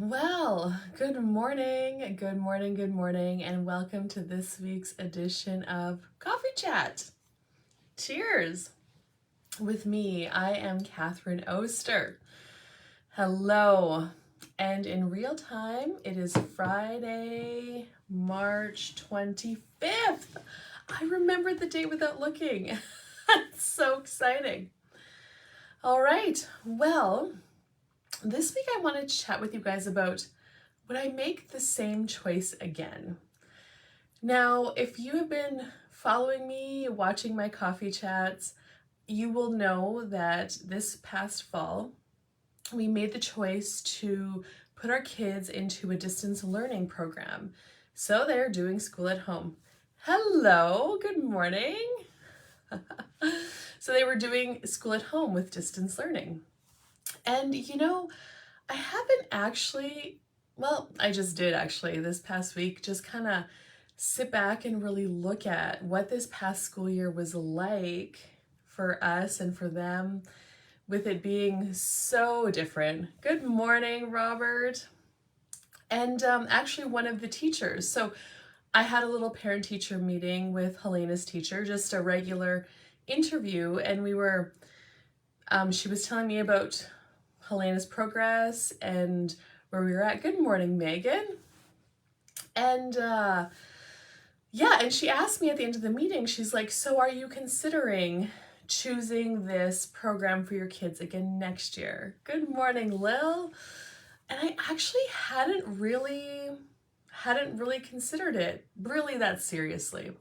Well, good morning, good morning, good morning, and welcome to this week's edition of Coffee Chat. Cheers! With me, I am Catherine Oster. Hello, and in real time, it is Friday, March 25th. I remembered the date without looking. It's so exciting. All right, well, this week I wanted to chat with you guys about would I make the same choice again? Now, if you have been following me, watching my coffee chats, you will know that this past fall, we made the choice to put our kids into a distance learning program. So they're doing school at home. Hello, good morning. So they were doing school at home with distance learning. And I haven't actually, I just did actually this past week, just kind of sit back and really look at what this past school year was like for us and for them, with it being so different. Good morning, Robert. And actually one of the teachers. So I had a little parent-teacher meeting with Helena's teacher, just a regular interview, and she was telling me about Helena's progress and where we were at. Good morning, Megan. And and she asked me at the end of the meeting, she's like, so are you considering choosing this program for your kids again next year? Good morning, Lil. And I actually hadn't really considered it really that seriously.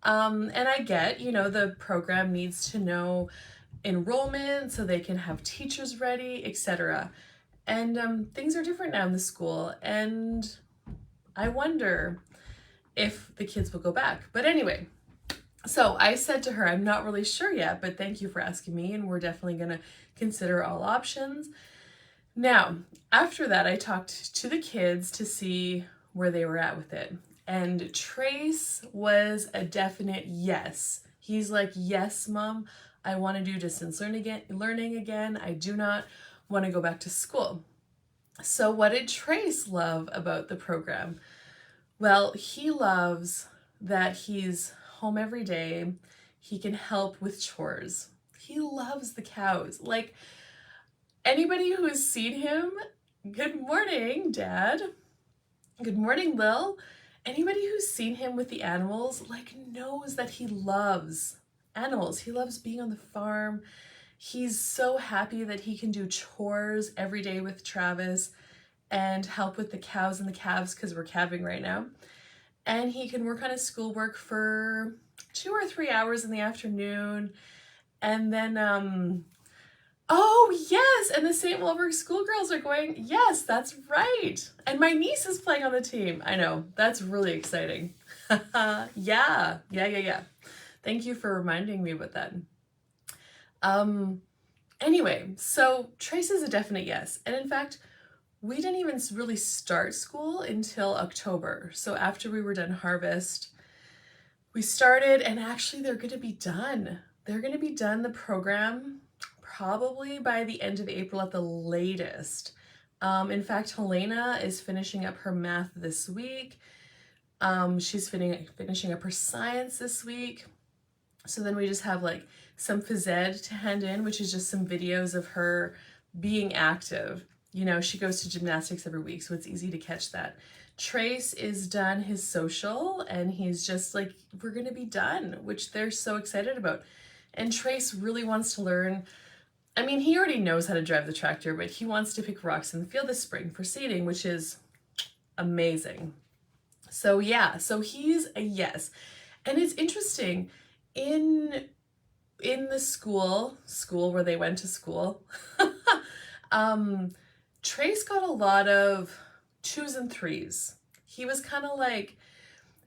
And I get, the program needs to know enrollment so they can have teachers ready, etc. And things are different now in the school, and I wonder if the kids will go back. But anyway, so I said to her, I'm not really sure yet, but thank you for asking me, and we're definitely going to consider all options. Now, after that, I talked to the kids to see where they were at with it. And Trace was a definite yes. He's like, yes, Mom, I want to do distance learning again. I do not want to go back to school. So what did Trace love about the program? Well, he loves that he's home every day. He can help with chores. He loves the cows. Like, anybody who has seen him, good morning, Dad. Good morning, Lil. Anybody who's seen him with the animals, knows that he loves animals. He loves being on the farm. He's so happy that he can do chores every day with Travis and help with the cows and the calves, because we're calving right now. And he can work on his schoolwork for 2 or 3 hours in the afternoon. And then, oh yes, and the St. Wilburg schoolgirls are going, yes, that's right. And my niece is playing on the team. I know, that's really exciting. Yeah. Thank you for reminding me about that. Anyway, so Trace is a definite yes. And in fact, we didn't even really start school until October. So after we were done harvest, we started, and actually they're going to be done. They're going to be done the program probably by the end of April at the latest. In fact, Helena is finishing up her math this week. She's finishing up her science this week. So then we just have some phys ed to hand in, which is just some videos of her being active. She goes to gymnastics every week, so it's easy to catch that. Trace is done his social, and he's just like, we're going to be done, which they're so excited about. And Trace really wants to learn. I mean, he already knows how to drive the tractor, but he wants to pick rocks in the field this spring for seeding, which is amazing. So yeah, so he's a yes. And it's interesting, in the school where they went to school, Trace got a lot of 2s and 3s. He was kind of like,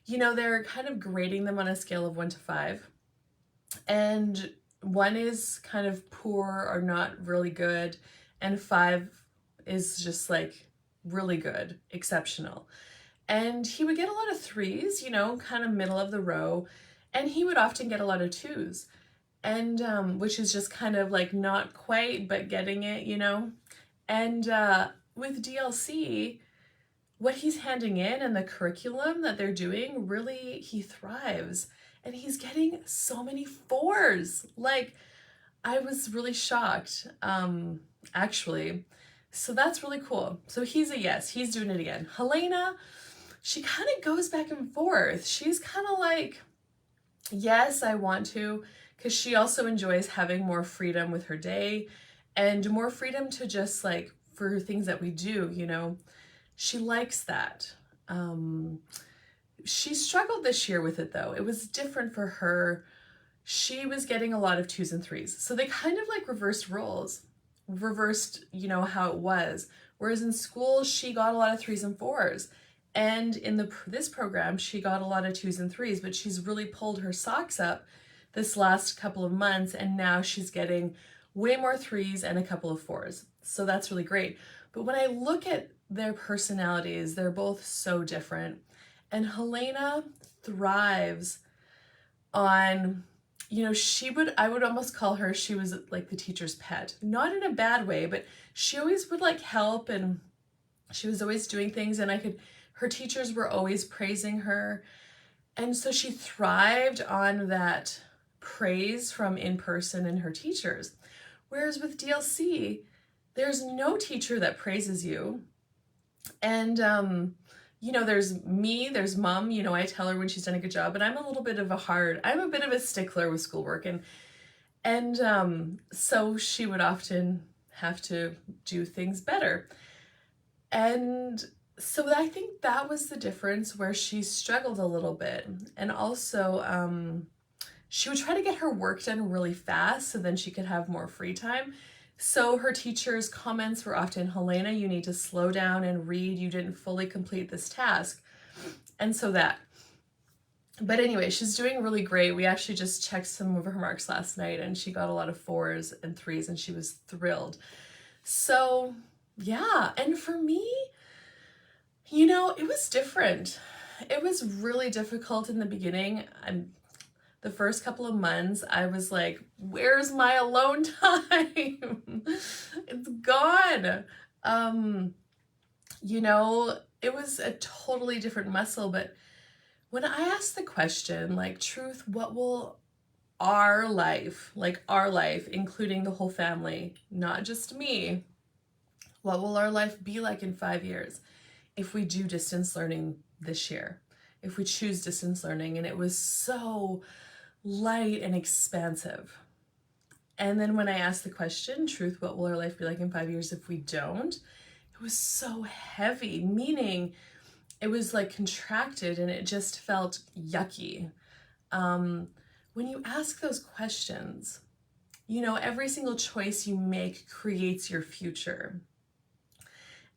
they're kind of grading them on a scale of 1 to 5. And 1 is kind of poor or not really good, and 5 is just really good, exceptional. And he would get a lot of 3s, kind of middle of the row, and he would often get a lot of 2s. And which is just kind of not quite, but getting it, And with DLC, what he's handing in and the curriculum that they're doing, really, he thrives. And he's getting so many fours. Like, I was really shocked, actually. So that's really cool. So he's a yes, he's doing it again. Helena, she kind of goes back and forth. She's kind of like, yes, I want to, because she also enjoys having more freedom with her day and more freedom to just like for things that we do, you know. She likes that. She struggled this year with it though. It was different for her. She was getting a lot of 2s and 3s. So they kind of like reversed roles, reversed, you know, how it was. Whereas in school, she got a lot of 3s and 4s. And in this program, she got a lot of 2s and 3s, but she's really pulled her socks up this last couple of months. And now she's getting way more 3s and a couple of 4s. So that's really great. But when I look at their personalities, they're both so different. And Helena thrives on, you know, I would almost call her, she was like the teacher's pet. Not in a bad way, but she always would like help and she was always doing things and her teachers were always praising her. And so she thrived on that praise from in person and her teachers. Whereas with DLC, there's no teacher that praises you. And, you know, there's me, there's mom, you know, I tell her when she's done a good job, but I'm a bit of a stickler with schoolwork. And so she would often have to do things better. And so I think that was the difference where she struggled a little bit. And also, she would try to get her work done really fast so then she could have more free time. So her teacher's comments were often, Helena, you need to slow down and read. You didn't fully complete this task. And so that. But anyway, she's doing really great. We actually just checked some of her marks last night and she got a lot of 4s and 3s and she was thrilled. So yeah, and for me, you know, it was different. It was really difficult in the beginning. The first couple of months, I was like, where's my alone time? It's gone. You know, it was a totally different muscle, but when I asked the question, like, Truth, what will our life, including the whole family, not just me, what will our life be like in 5 years if we do distance learning this year, if we choose distance learning? And it was so light and expansive. And then when I asked the question, Truth, what will our life be like in 5 years if we don't? It was so heavy, meaning it was like contracted and it just felt yucky. When you ask those questions, you know, every single choice you make creates your future.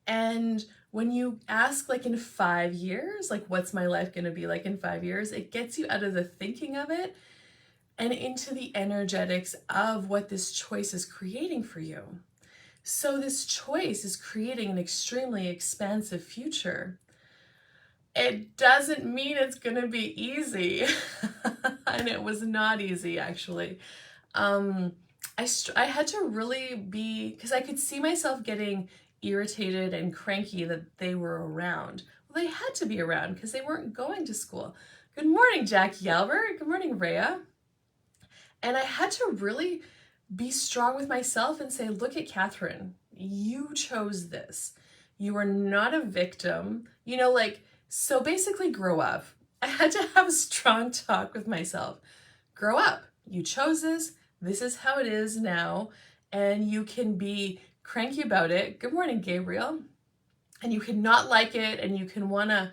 And when you ask, like, in 5 years, like, what's my life going to be like in 5 years? It gets you out of the thinking of it and into the energetics of what this choice is creating for you. So this choice is creating an extremely expansive future. It doesn't mean it's going to be easy. And it was not easy, actually. I had to really be, because I could see myself getting irritated and cranky that they were around. Well, they had to be around because they weren't going to school. Good morning, Jackie Albert. Good morning, Rhea. And I had to really be strong with myself and say, look at Catherine, you chose this. You are not a victim. You know, like, so basically grow up. I had to have a strong talk with myself. Grow up. You chose this. This is how it is now. And you can be cranky about it. Good morning, Gabriel. And you can not like it and you can wanna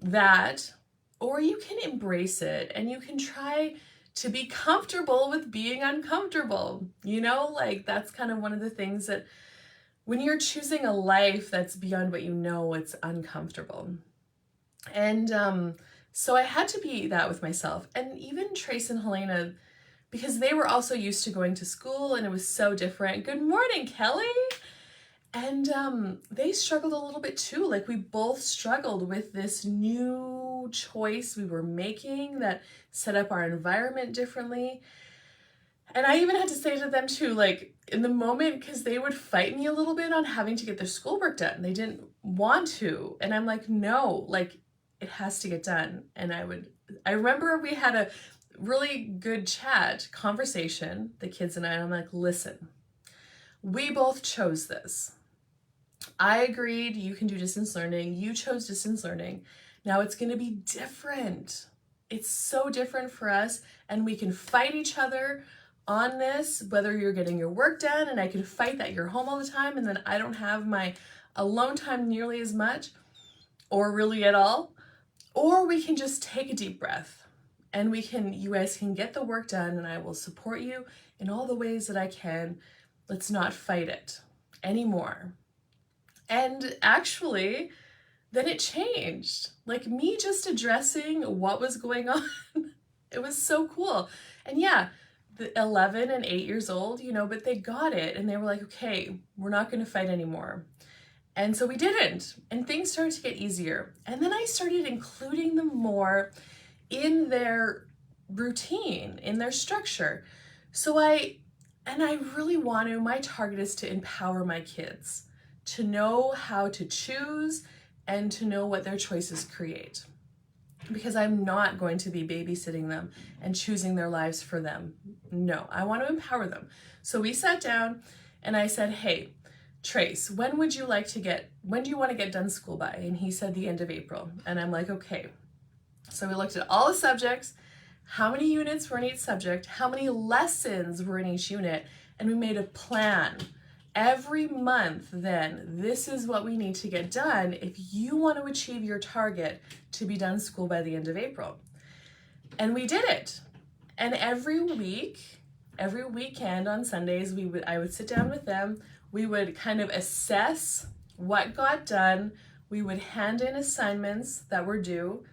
that, or you can embrace it and you can try to be comfortable with being uncomfortable. You know, like, that's kind of one of the things that when you're choosing a life that's beyond what you know, it's uncomfortable. And so I had to be that with myself. And even Trace and Helena, because they were also used to going to school and it was so different. Good morning, Kelly. And they struggled a little bit too. Like, we both struggled with this new choice we were making that set up our environment differently. And I even had to say to them too, like in the moment, because they would fight me a little bit on having to get their schoolwork done. They didn't want to. And I'm like, no, like it has to get done. And I remember we had a really good conversation, the kids and I, and I'm like, listen, we both chose this. I agreed you can do distance learning. You chose distance learning. Now it's going to be different. It's so different for us, and we can fight each other on this, whether you're getting your work done and I can fight that you're home all the time and then I don't have my alone time nearly as much or really at all, or we can just take a deep breath and you guys can get the work done and I will support you in all the ways that I can. Let's not fight it anymore. And actually, then it changed. Like me just addressing what was going on. It was so cool. And yeah, the 11 and 8 years old, but they got it and they were like, okay, we're not going to fight anymore. And so we didn't. And things started to get easier. And then I started including them more in their routine, in their structure. So I really want to, my target is to empower my kids to know how to choose and to know what their choices create. Because I'm not going to be babysitting them and choosing their lives for them. No, I want to empower them. So we sat down and I said, hey, Trace, when do you want to get done school by? And he said the end of April. And I'm like, okay. So we looked at all the subjects, how many units were in each subject, how many lessons were in each unit, and we made a plan. Every month, then, this is what we need to get done if you want to achieve your target to be done school by the end of April. And we did it. And every weekend on Sundays, I would sit down with them. We would kind of assess what got done. We would hand in assignments that were due.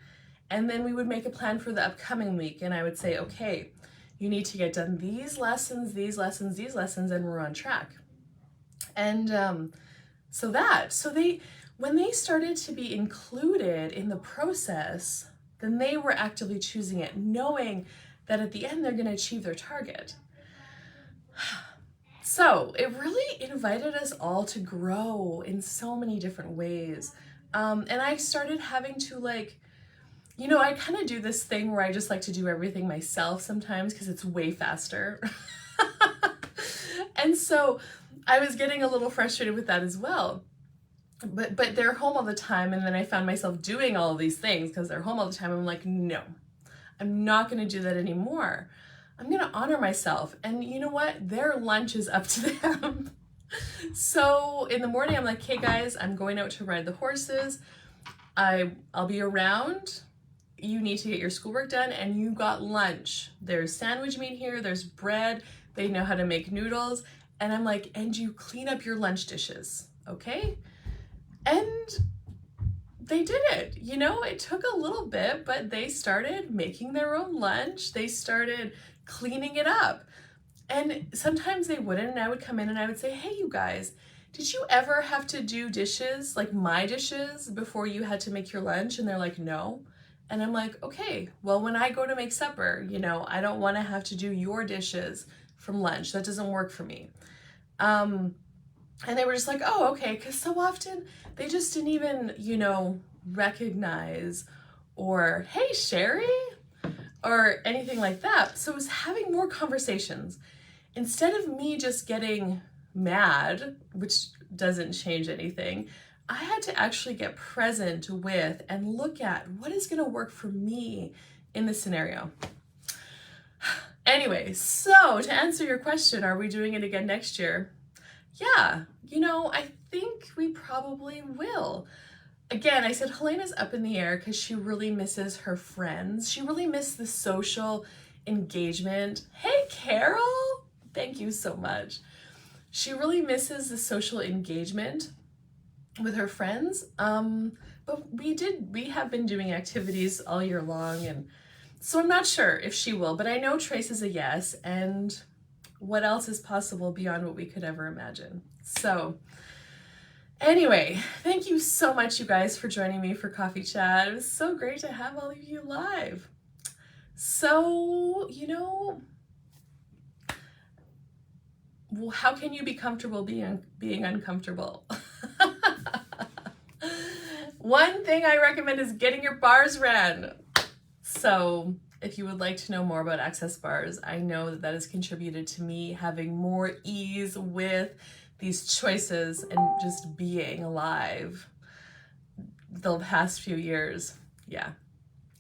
And then we would make a plan for the upcoming week. And I would say, okay, you need to get done these lessons, and we're on track. And when they started to be included in the process, then they were actively choosing it, knowing that at the end they're going to achieve their target. So it really invited us all to grow in so many different ways. And I started having to I kind of do this thing where I just like to do everything myself sometimes because it's way faster. And so I was getting a little frustrated with that as well. But they're home all the time, and then I found myself doing all of these things because they're home all the time. I'm like, no, I'm not going to do that anymore. I'm going to honor myself. And you know what? Their lunch is up to them. So in the morning, I'm like, hey guys, I'm going out to ride the horses. I'll be around. You need to get your schoolwork done, and you got lunch. There's sandwich meat here. There's bread. They know how to make noodles. And I'm like, and you clean up your lunch dishes, okay? And they did it. It took a little bit, but they started making their own lunch. They started cleaning it up. And sometimes they wouldn't, and I would come in and I would say, hey, you guys, did you ever have to do dishes, like my dishes, before you had to make your lunch? And they're like, no. And I'm like, okay, well, when I go to make supper, I don't want to have to do your dishes from lunch. That doesn't work for me. And they were just like, oh, okay. Because so often they just didn't even, recognize or, hey, Sherry, or anything like that. So it was having more conversations. Instead of me just getting mad, which doesn't change anything, I had to actually get present with and look at what is going to work for me in this scenario. Anyway, so to answer your question, are we doing it again next year? Yeah, I think we probably will. Again, I said Helena's up in the air because she really misses her friends. She really missed the social engagement. Hey, Carol, thank you so much. She really misses the social engagement with her friends. But we have been doing activities all year long, and so I'm not sure if she will, but I know Trace is a yes, and what else is possible beyond what we could ever imagine. So anyway, thank you so much, you guys, for joining me for Coffee Chat. It was so great to have all of you live. So, how can you be comfortable being uncomfortable? One thing I recommend is getting your bars ran. So if you would like to know more about Access Bars, I know that that has contributed to me having more ease with these choices and just being alive the past few years. Yeah.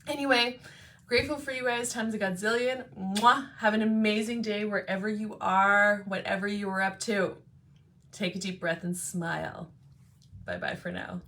Anyway, grateful for you guys times a godzillion. Mwah! Have an amazing day wherever you are, whatever you are up to. Take a deep breath and smile. Bye-bye for now.